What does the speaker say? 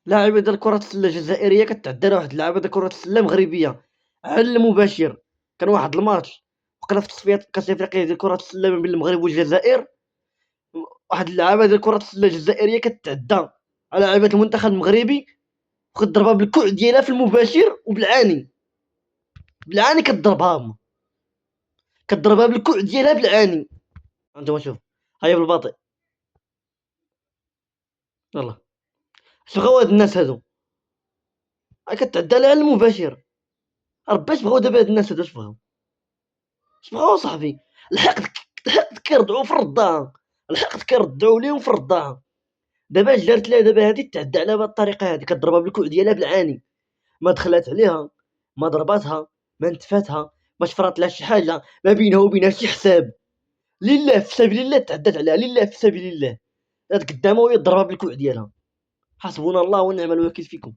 لاعبة ديال كرة السلة جزائرية كتعدى على واحد اللاعبة ديال كرة السلة مغربية على المباشر. كان واحد الماتش وقيلا في تصفيات كأس أفريقيا ديال كرة السلة ما بين المغرب والجزائر، واحد اللاعبة ديال كرة السلة الجزائرية كتعدى على لاعبة المنتخب المغربي وكضربها بالكوع ديالها في المباشر وبالعاني، بالعاني كضربها، كضربها بالكوع ديالها بالعاني. انتما شوف، هيا بالباطئ، يلاه اش بغاو هاد الناس هادو؟ كتعدى على المباشر، ربي اش بغاو دابا هاد الناس هادو؟ اش بغاو؟ اش بغاو صاحبي؟ الحقد كيردعو في الرضاعة، الحقد كيردعو ليهم في الرضاعة. دابا اش دارت لها دابا هادي؟ تعدى عليها بهاد الطريقة هادي، كضربها بالكوع ديالها بالعاني، ما دخلات عليها، ما ضرباتها، ما نتفاتها، ما شفرات لها شي حاجة، ما بينها وبينها شي حساب. لله في سبيل الله تعدات عليها، لله في سبيل الله، جات قدامها وهي ضربها بالكوع ديالها. حسبنا الله ونعم الوكيل فيكم.